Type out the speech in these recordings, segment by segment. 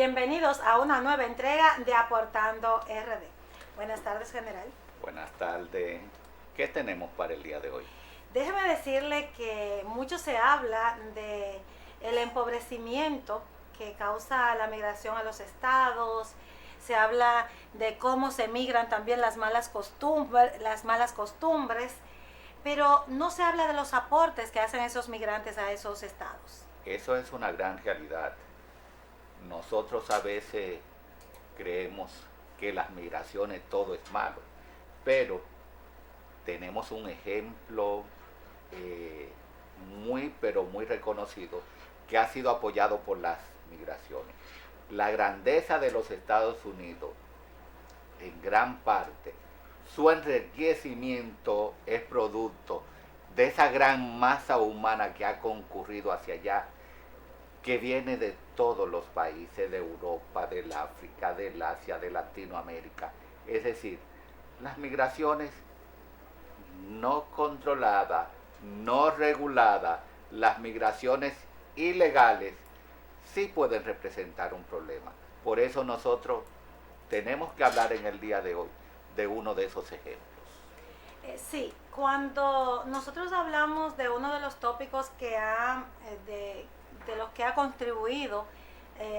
Bienvenidos a una nueva entrega de Aportando RD. Buenas tardes, general. Buenas tardes. ¿Qué tenemos para el día de hoy? Déjeme decirle que mucho se habla de el empobrecimiento que causa la migración a los estados. Se habla de cómo se migran también las malas costumbres, pero no se habla de los aportes que hacen esos migrantes a esos estados. Eso es una gran realidad. Nosotros a veces creemos que las migraciones todo es malo, pero tenemos un ejemplo muy reconocido que ha sido apoyado por las migraciones. La grandeza de los Estados Unidos, en gran parte, su enriquecimiento es producto de esa gran masa humana que ha concurrido hacia allá, que viene de todos los países de Europa, del África, del Asia, de Latinoamérica. Es decir, las migraciones no controladas, no reguladas, las migraciones ilegales, sí pueden representar un problema. Por eso nosotros tenemos que hablar en el día de hoy de uno de esos ejemplos. Sí, cuando nosotros hablamos de uno de los tópicos que de los que ha contribuido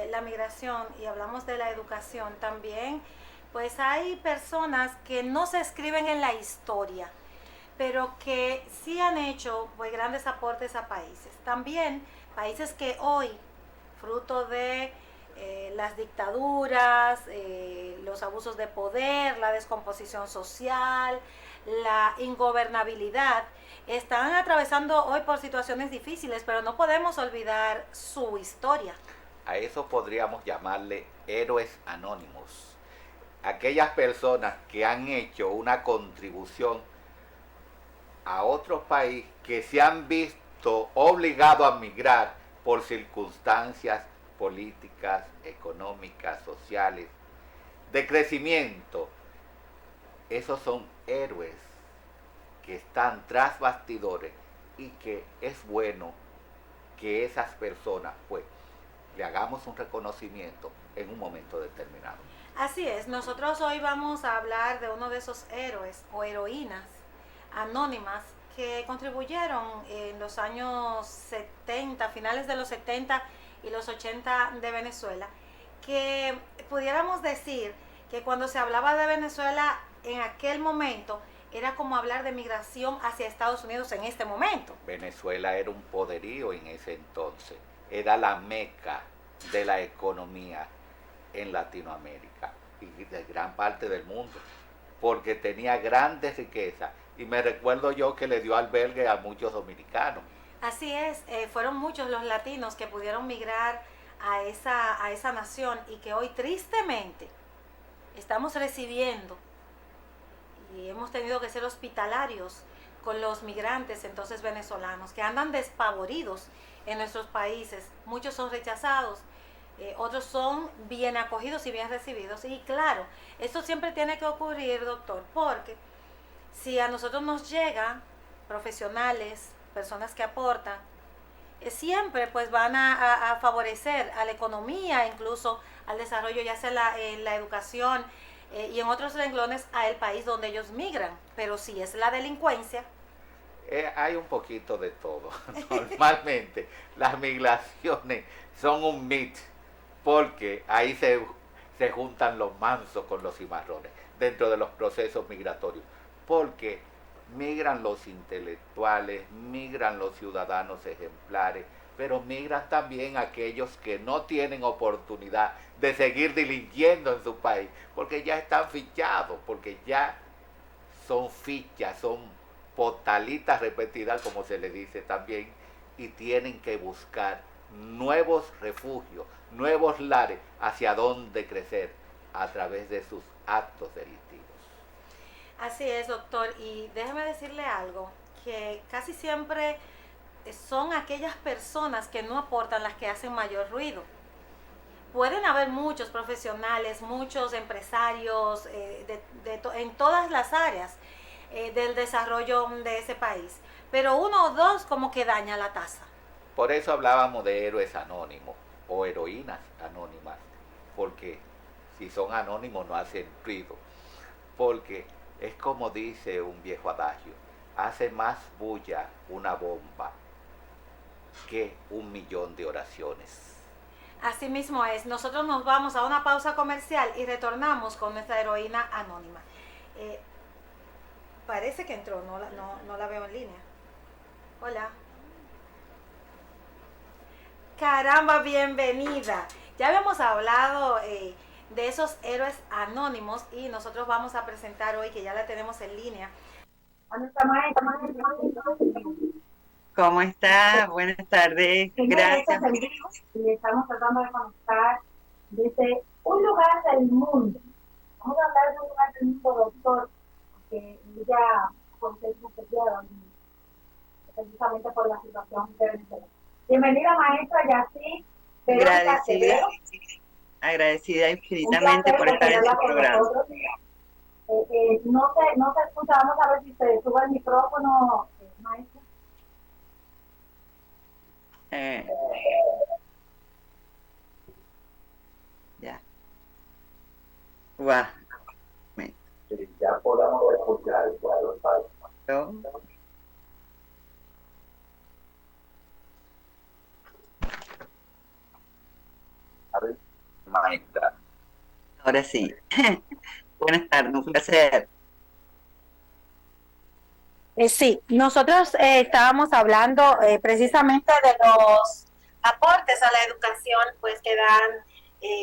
la migración y hablamos de la educación también, pues hay personas que no se escriben en la historia, pero que sí han hecho pues grandes aportes a países. También países que hoy, fruto de las dictaduras, los abusos de poder, la descomposición social, la ingobernabilidad, están atravesando hoy por situaciones difíciles, pero no podemos olvidar su historia. A eso podríamos llamarle héroes anónimos. Aquellas personas que han hecho una contribución a otro país, que se han visto obligados a migrar por circunstancias políticas, económicas, sociales, de crecimiento. Esos son héroes que están tras bastidores y que es bueno que esas personas pues le hagamos un reconocimiento en un momento determinado. Así es, nosotros hoy vamos a hablar de uno de esos héroes o heroínas anónimas que contribuyeron en los años 70, finales de los 70 y los 80 de Venezuela, que pudiéramos decir que cuando se hablaba de Venezuela en aquel momento era como hablar de migración hacia Estados Unidos en este momento. Venezuela era un poderío en ese entonces, era la meca de la economía en Latinoamérica y de gran parte del mundo, porque tenía grandes riquezas y me recuerdo yo que le dio albergue a muchos dominicanos. Así es, fueron muchos los latinos que pudieron migrar a esa nación y que hoy tristemente estamos recibiendo y hemos tenido que ser hospitalarios con los migrantes entonces venezolanos que andan despavoridos en nuestros países. Muchos son rechazados, otros son bien acogidos y bien recibidos. Y claro, esto siempre tiene que ocurrir, doctor, porque si a nosotros nos llegan profesionales, personas que aportan, siempre pues van a favorecer a la economía, incluso al desarrollo, ya sea en la educación y en otros renglones al país donde ellos migran. Pero si es la delincuencia, hay un poquito de todo. Normalmente las migraciones son un mito, porque ahí se juntan los mansos con los cimarrones dentro de los procesos migratorios, porque migran los intelectuales, migran los ciudadanos ejemplares, pero migran también aquellos que no tienen oportunidad de seguir delinquiendo en su país, porque ya están fichados, porque ya son fichas, son potalitas repetidas, como se le dice también, y tienen que buscar nuevos refugios, nuevos lares hacia donde crecer a través de sus actos delictivos. así es, doctor. Y déjeme decirle algo, que casi siempre son aquellas personas que no aportan las que hacen mayor ruido. Pueden haber muchos profesionales, muchos empresarios en todas las áreas del desarrollo de ese país, pero uno o dos como que daña la taza. Por eso hablábamos de héroes anónimos o heroínas anónimas, porque si son anónimos no hacen ruido, porque es como dice un viejo adagio, hace más bulla una bomba que 1.000.000 de oraciones. Así mismo es. Nosotros nos vamos a una pausa comercial y retornamos con nuestra heroína anónima. Parece que entró, no la veo en línea. Hola. Caramba, bienvenida. Ya habíamos hablado de esos héroes anónimos y nosotros vamos a presentar hoy, que ya la tenemos en línea, a nuestra maestra. ¿Cómo está? Buenas tardes. Gracias. Y estamos tratando de conectar desde un lugar del mundo. Vamos a hablar de un lugar del mundo, doctor, que ella pues, es refugiada precisamente por la situación de Venezuela. Bienvenida, maestra Yací. Agradecida infinitamente por estar en su programa. No se escucha, vamos a ver si se sube el micrófono, maestra. Ya. Guau. Ya podamos escuchar el cuadro. A ver, maestra. Ahora sí. Buenas tardes, un placer. Sí, nosotros estábamos hablando precisamente de los aportes a la educación pues que dan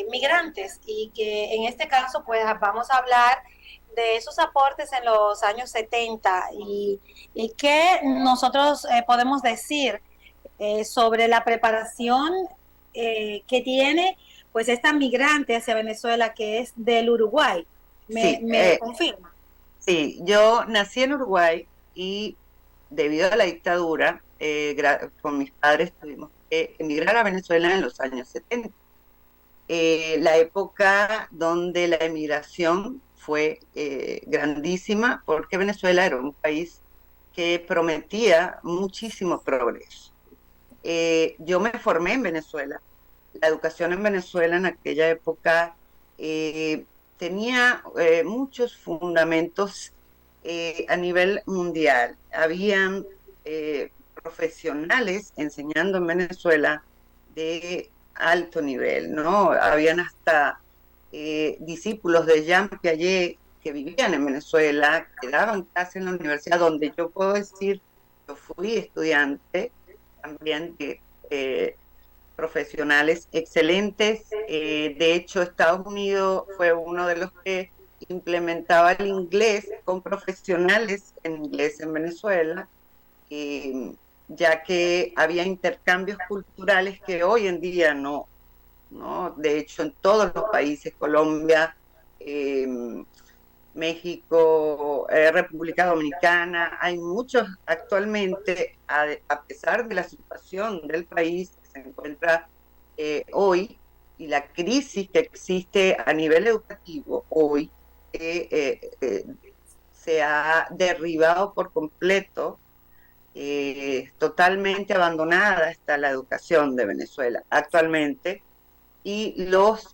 migrantes y que en este caso pues vamos a hablar de esos aportes en los años 70 y qué nosotros podemos decir sobre la preparación que tiene pues esta migrante hacia Venezuela que es del Uruguay. ¿Me confirma? Sí, yo nací en Uruguay y debido a la dictadura, con mis padres tuvimos que emigrar a Venezuela en los años 70. La época donde la emigración fue grandísima porque Venezuela era un país que prometía muchísimo progreso. Yo me formé en Venezuela. La educación en Venezuela en aquella época tenía muchos fundamentos a nivel mundial. Habían profesionales enseñando en Venezuela de alto nivel, ¿no? Habían hasta discípulos de Jean Piaget que vivían en Venezuela, que daban clases en la universidad, donde yo puedo decir, yo fui estudiante también de profesionales excelentes. De hecho, Estados Unidos fue uno de los que implementaba el inglés con profesionales en inglés en Venezuela, ya que había intercambios culturales que hoy en día no. De hecho, en todos los países, Colombia, México, República Dominicana, hay muchos actualmente, a pesar de la situación del país que se encuentra hoy y la crisis que existe a nivel educativo hoy, se ha derribado por completo, totalmente abandonada está la educación de Venezuela actualmente, y los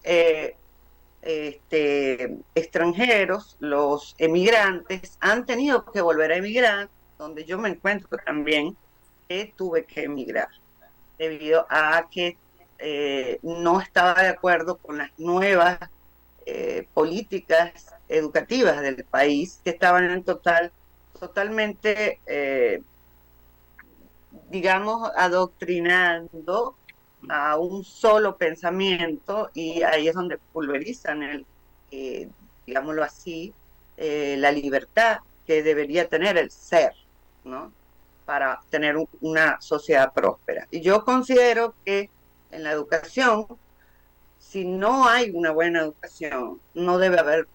extranjeros, los emigrantes, han tenido que volver a emigrar, donde yo me encuentro también, que tuve que emigrar, debido a que no estaba de acuerdo con las nuevas políticas educativas del país, que estaban en totalmente, digamos, adoctrinando a un solo pensamiento, y ahí es donde pulverizan digámoslo así, la libertad que debería tener el ser, ¿no? Para tener una sociedad próspera. Y yo considero que en la educación, si no hay una buena educación, no debe haber,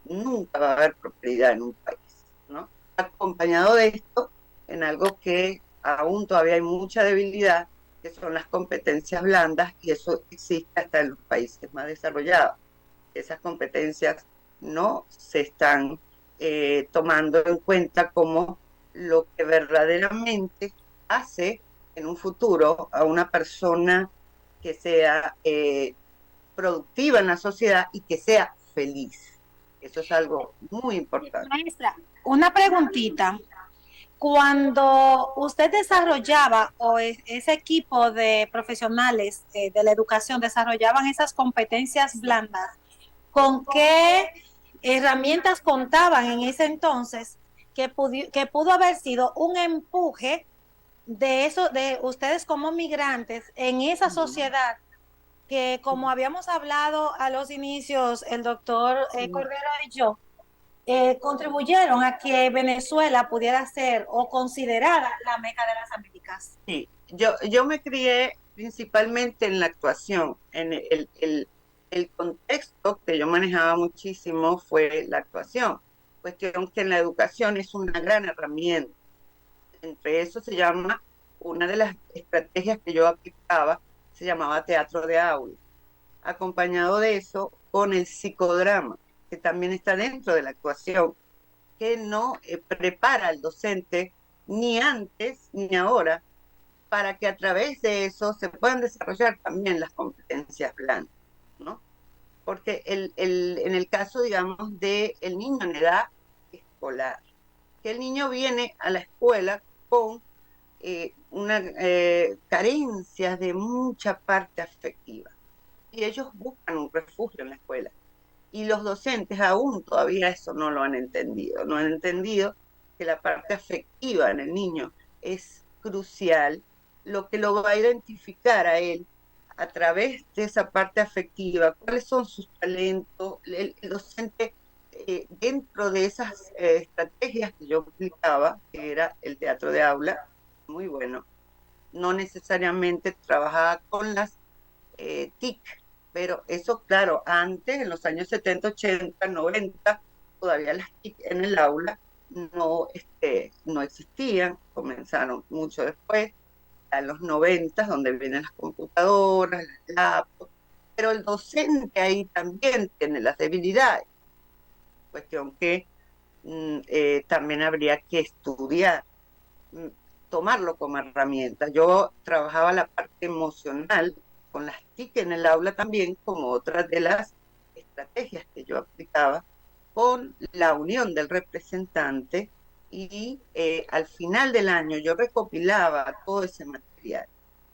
nunca va a haber prosperidad en un país, ¿no? Acompañado de esto, en algo que aún todavía hay mucha debilidad, que son las competencias blandas, y eso existe hasta en los países más desarrollados. Esas competencias no se están tomando en cuenta como lo que verdaderamente hace en un futuro a una persona que sea productiva en la sociedad y que sea feliz. Eso es algo muy importante. Maestra, una preguntita. Cuando usted desarrollaba o ese equipo de profesionales de la educación desarrollaban esas competencias blandas, ¿con qué herramientas contaban en ese entonces que pudo haber sido un empuje de eso, de ustedes como migrantes en esa sociedad que, como habíamos hablado a los inicios, el doctor Cordero y yo, contribuyeron a que Venezuela pudiera ser o considerada la Meca de las Américas? Sí, yo me crié principalmente en la actuación, en el contexto que yo manejaba muchísimo fue la actuación, cuestión que en la educación es una gran herramienta. Entre eso se llama, una de las estrategias que yo aplicaba, se llamaba teatro de aula, acompañado de eso con el psicodrama, que también está dentro de la actuación, que no prepara al docente ni antes ni ahora para que a través de eso se puedan desarrollar también las competencias blandas, ¿no? Porque en el caso, digamos, del niño en edad escolar, que el niño viene a la escuela con una carencias de mucha parte afectiva y ellos buscan un refugio en la escuela. Y los docentes aún todavía eso no lo han entendido, no han entendido que la parte afectiva en el niño es crucial, lo que lo va a identificar a él a través de esa parte afectiva, cuáles son sus talentos, el docente dentro de esas estrategias que yo aplicaba, que era el teatro de aula, muy bueno, no necesariamente trabajaba con las TIC, pero eso, claro, antes, en los años 70, 80, 90, todavía las TIC en el aula no existían, comenzaron mucho después, a los 90, donde vienen las computadoras, las laptops, pero el docente ahí también tiene las debilidades, cuestión que también habría que estudiar, mm, tomarlo como herramienta. Yo trabajaba la parte emocional con las TIC en el aula también como otra de las estrategias que yo aplicaba con la unión del representante y al final del año yo recopilaba todo ese material.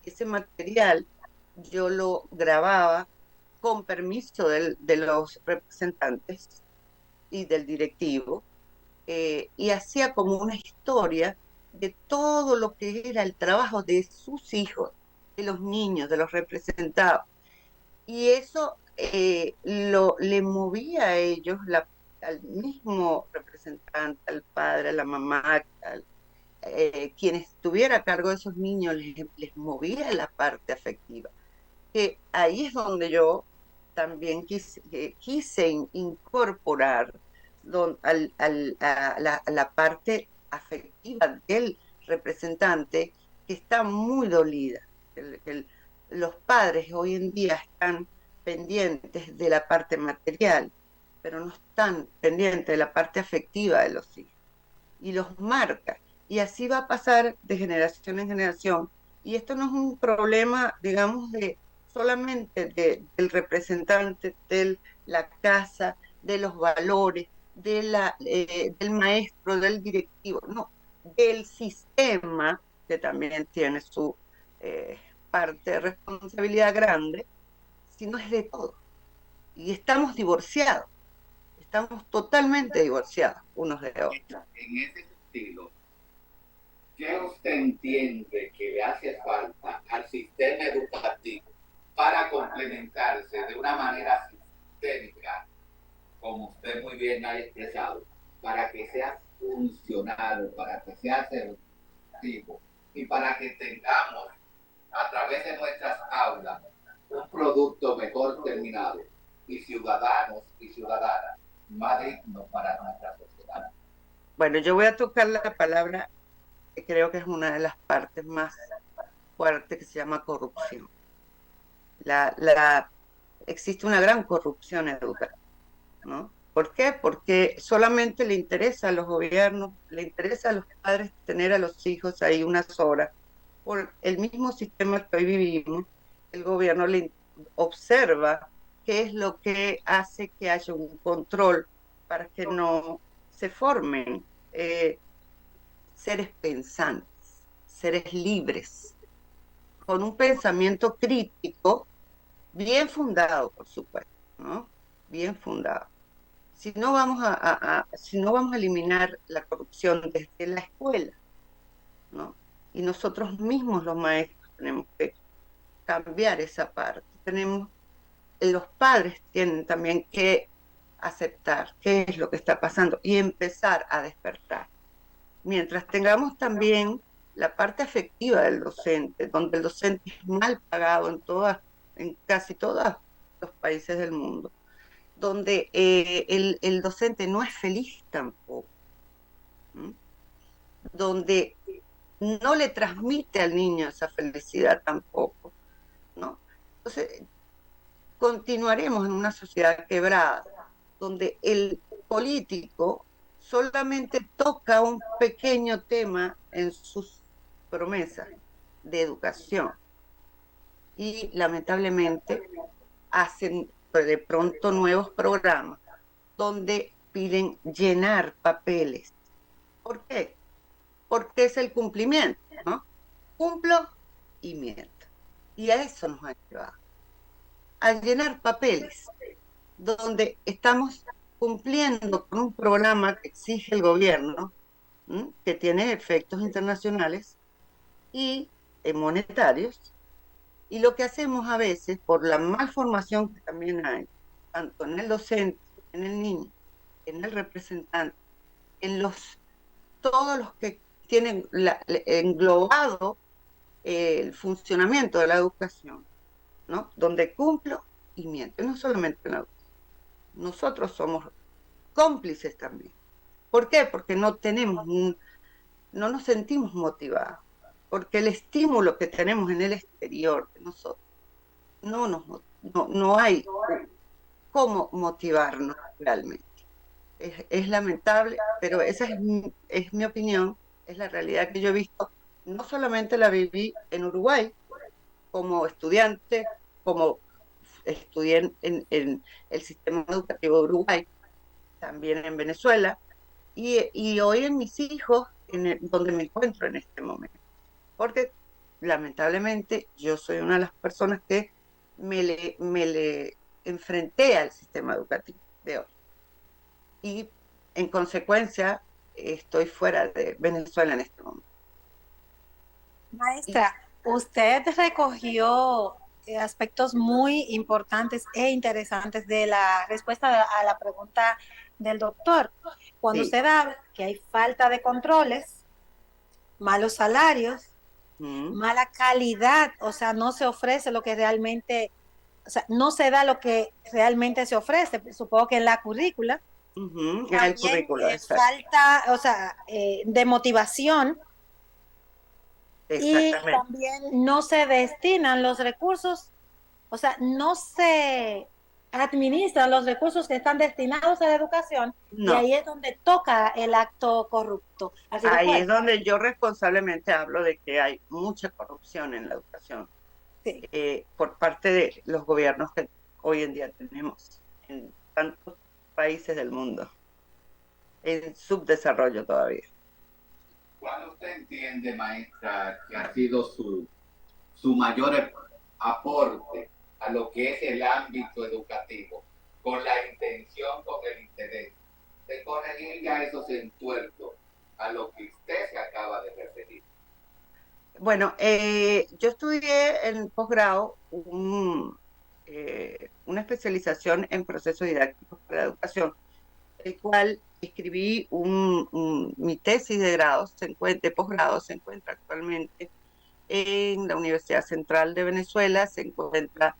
Ese material yo lo grababa con permiso de los representantes y del directivo y hacía como una historia de todo lo que era el trabajo de sus hijos, de los niños, de los representados. Y eso le movía a ellos, al mismo representante, al padre, a la mamá, quien estuviera a cargo de esos niños, les movía la parte afectiva. Que ahí es donde yo también quise incorporar a la parte afectiva del representante que está muy dolida. Los padres hoy en día están pendientes de la parte material, pero no están pendientes de la parte afectiva de los hijos. Y los marca. Y así va a pasar de generación en generación. Y esto no es un problema, digamos, solamente del representante, de la casa, de los valores, del maestro, del directivo, no, del sistema, que también tiene su parte de responsabilidad grande, sino es de todo. Y estamos divorciados, estamos totalmente divorciados unos de otros. En ese sentido, ¿qué usted entiende que le hace falta al sistema educativo para complementarse de una manera sistémica, como usted muy bien ha expresado, para que sea funcional, para que sea asertivo y para que tengamos a través de nuestras aulas un producto mejor terminado y ciudadanos y ciudadanas más dignos para nuestra sociedad? Bueno, yo voy a tocar la palabra que creo que es una de las partes más fuertes, que se llama corrupción. Existe una gran corrupción educativa, ¿no? ¿Por qué? Porque solamente le interesa a los gobiernos, le interesa a los padres tener a los hijos ahí unas horas. Por el mismo sistema que hoy vivimos, el gobierno le observa qué es lo que hace que haya un control para que no se formen seres pensantes, seres libres, con un pensamiento crítico bien fundado, por supuesto, ¿no? Bien fundado. Si no vamos a eliminar la corrupción desde la escuela, ¿no? Y nosotros mismos los maestros tenemos que cambiar esa parte. Los padres tienen también que aceptar qué es lo que está pasando y empezar a despertar. Mientras tengamos también la parte afectiva del docente, donde el docente es mal pagado en casi todos los países del mundo, donde el docente no es feliz tampoco, ¿m? Donde no le transmite al niño esa felicidad tampoco, ¿no? Entonces, continuaremos en una sociedad quebrada, donde el político solamente toca un pequeño tema en sus promesas de educación y lamentablemente hacen de pronto nuevos programas donde piden llenar papeles. ¿Por qué? Porque es el cumplimiento, ¿no? Cumplo y miento. Y a eso nos ha llevado, a llenar papeles, donde estamos cumpliendo con un programa que exige el gobierno, ¿m? Que tiene efectos internacionales y monetarios, y lo que hacemos a veces, por la malformación que también hay, tanto en el docente, en el niño, en el representante, en todos los que tienen englobado el funcionamiento de la educación, ¿no? Donde cumplo y miento, no solamente en la educación. Nosotros somos cómplices también. ¿Por qué? Porque no nos sentimos motivados, porque el estímulo que tenemos en el exterior de nosotros no hay cómo motivarnos realmente. Es lamentable, pero esa es mi opinión, es la realidad que yo he visto. No solamente la viví en Uruguay como estudiante, como estudié en el sistema educativo de Uruguay, también en Venezuela, y hoy en mis hijos, donde me encuentro en este momento. Porque lamentablemente yo soy una de las personas que me le enfrenté al sistema educativo de hoy. Y en consecuencia estoy fuera de Venezuela en este momento. Y, Maestra, usted recogió aspectos muy importantes e interesantes de la respuesta a la pregunta del doctor. Cuando sí. usted habla que hay falta de controles, malos salarios, Mm, mala calidad, o sea, no se ofrece lo que realmente, o sea, no se da lo que realmente se ofrece, supongo que en la currícula. el También currículo, exacto. falta, o sea, de motivación, y Exactamente. también no se destinan los recursos, o sea, no se administran los recursos que están destinados a la educación, y No, ahí es donde toca el acto corrupto. Así de ahí es fuerte. donde yo responsablemente hablo de que hay mucha corrupción en la educación Sí. por parte de los gobiernos que hoy en día tenemos en tantos países del mundo, en subdesarrollo todavía. ¿Cuál usted entiende, maestra, que ha sido su mayor aporte a lo que es el ámbito educativo, con la intención, con el interés de corregir ya esos entuertos a lo que usted se acaba de referir? Bueno, yo estudié en posgrado una especialización en procesos didácticos para la educación, el cual escribí mi tesis de grado, de posgrado, se encuentra actualmente en la Universidad Central de Venezuela, se encuentra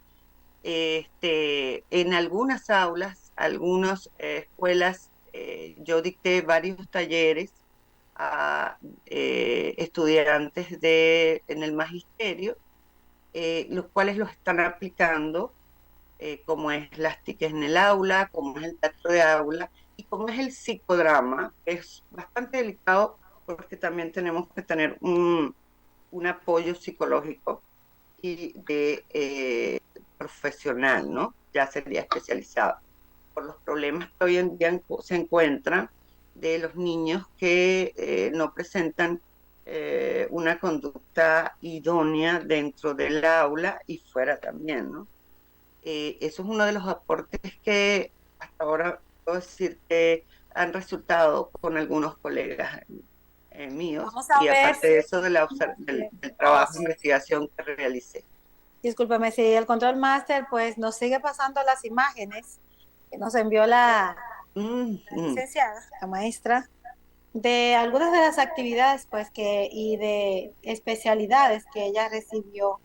en algunas aulas, algunas escuelas, yo dicté varios talleres a estudiantes en el magisterio, los cuales los están aplicando, como es las TIC en el aula, como es el teatro de aula y como es el psicodrama, que es bastante delicado porque también tenemos que tener un apoyo psicológico y de profesional, ¿no? ya sería especializado, por los problemas que hoy en día se encuentran de los niños que no presentan una conducta idónea dentro del aula y fuera también, ¿no? Eso es uno de los aportes que hasta ahora puedo decir que han resultado con algunos colegas míos, Vamos a y ver aparte si de eso del trabajo de investigación que realicé. discúlpeme, si el control master pues nos sigue pasando las imágenes que nos envió la licenciada, la maestra, de algunas de las actividades pues y de especialidades que ella recibió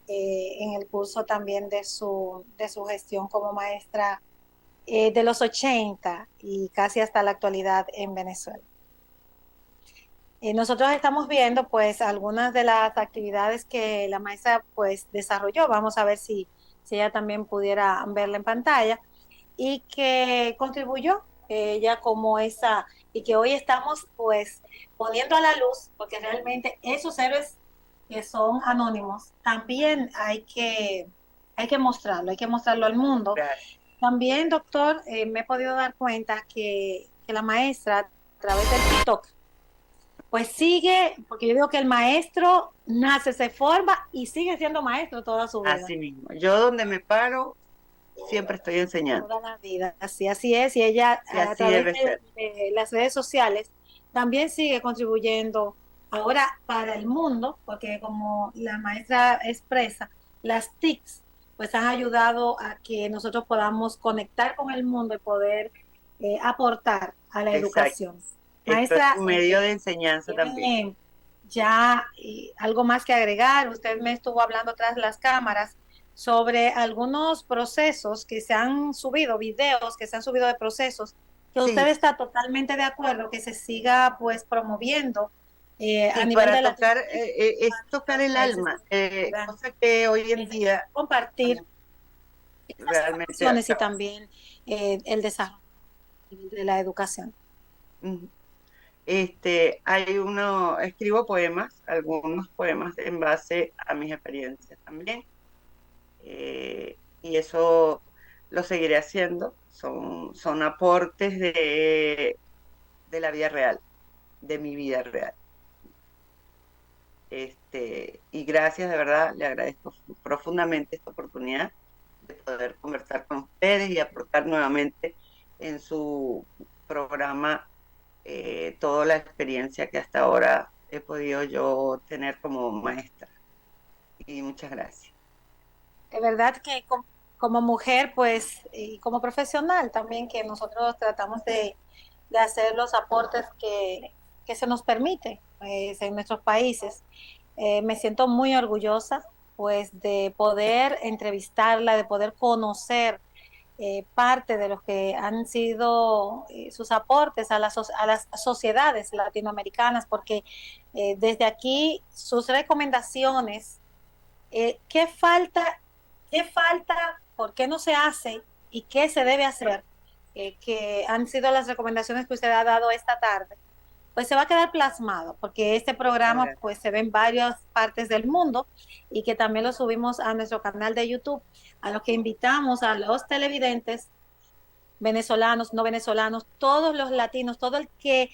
en el curso también de su gestión como maestra de los 80 y casi hasta la actualidad en Venezuela. Nosotros estamos viendo pues algunas de las actividades que la maestra pues desarrolló. Vamos a ver si ella también pudiera verla en pantalla y que contribuyó ella como esa y que hoy estamos pues poniendo a la luz porque realmente esos héroes que son anónimos también hay que mostrarlo al mundo. Gracias. También, doctor, me he podido dar cuenta que la maestra a través del TikTok pues sigue, porque yo digo que el maestro nace, se forma y sigue siendo maestro toda su vida. Así mismo. Yo donde me paro, siempre estoy enseñando. Toda la vida, así es. Y ella Y a así través debe ser. de las redes sociales también sigue contribuyendo ahora para el mundo, porque como la maestra expresa, las TICs pues han ayudado a que nosotros podamos conectar con el mundo y poder aportar a la Exacto. educación. Esto es Maestra, un medio de enseñanza también. tiene ya algo más que agregar. Usted me estuvo hablando tras las cámaras sobre algunos procesos que se han subido, videos que se han subido de procesos, que Sí, usted está totalmente de acuerdo que se siga pues promoviendo a sí, nivel para de tocar, Latinoamérica, es tocar el países alma, ¿verdad? cosa que hoy en día Compartir estas realmente informaciones y también el desarrollo de la educación. mm, escribo poemas, algunos poemas en base a mis experiencias también, y eso lo seguiré haciendo, son aportes de la vida real, de mi vida real. Y gracias, de verdad, le agradezco profundamente esta oportunidad de poder conversar con ustedes y aportar nuevamente en su programa toda la experiencia que hasta ahora he podido yo tener como maestra. Y muchas gracias. Es verdad que como mujer, pues, y como profesional también, que nosotros tratamos de hacer los aportes que se nos permite pues, en nuestros países. Me siento muy orgullosa, pues, de poder entrevistarla, de poder conocer parte de los que han sido sus aportes a las sociedades latinoamericanas, porque desde aquí sus recomendaciones ¿qué falta? ¿Qué falta? ¿Por qué no se hace? ¿Y qué se debe hacer? Que han sido las recomendaciones que usted ha dado esta tarde. Pues se va a quedar plasmado, porque este programa Gracias. pues se ve en varias partes del mundo y que también lo subimos a nuestro canal de YouTube, a los que invitamos a los televidentes venezolanos, no venezolanos, todos los latinos, todo el que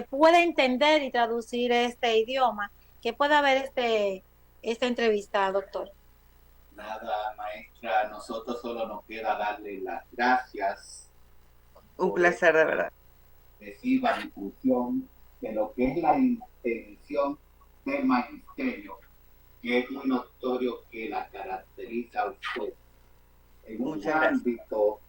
pueda entender y traducir este idioma, que pueda ver esta entrevista, doctor. Nada, maestra, a nosotros solo nos queda darle las gracias Un por placer, de verdad. excesiva difusión de lo que es la intención del magisterio, que es muy notorio que la caracteriza a usted en un Muchas gracias. ámbito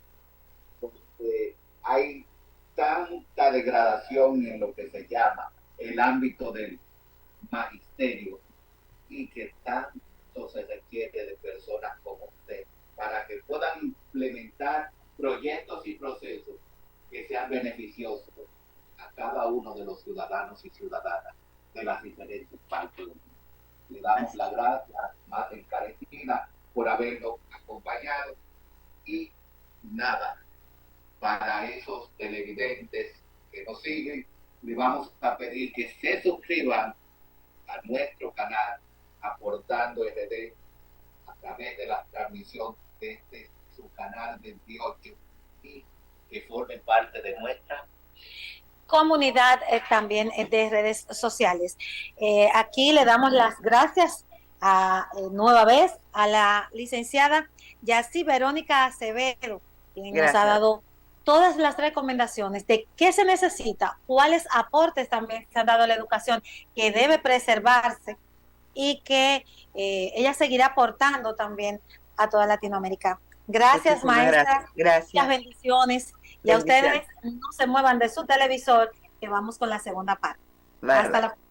donde hay tanta degradación en lo que se llama el ámbito del magisterio y que tanto se requiere de personas como usted para que puedan implementar proyectos y procesos que sean beneficiosos a cada uno de los ciudadanos y ciudadanas de las diferentes partes del mundo. Le damos las gracias más encarecidas por habernos acompañado y nada, para esos televidentes que nos siguen, le vamos a pedir que se suscriban a nuestro canal Aportando RD a través de la transmisión de este su Canal 28 y que formen parte de nuestra comunidad también de redes sociales. Aquí le damos las gracias nueva vez a la licenciada Yacy Verónica Acevedo, quien nos ha dado todas las recomendaciones de qué se necesita, cuáles aportes también se han dado a la educación, que debe preservarse y que ella seguirá aportando también a toda Latinoamérica. Gracias, maestra. Gracias. Muchas bendiciones. Y a ustedes no se muevan de su televisor, que vamos con la segunda parte. Vale. Hasta la próxima.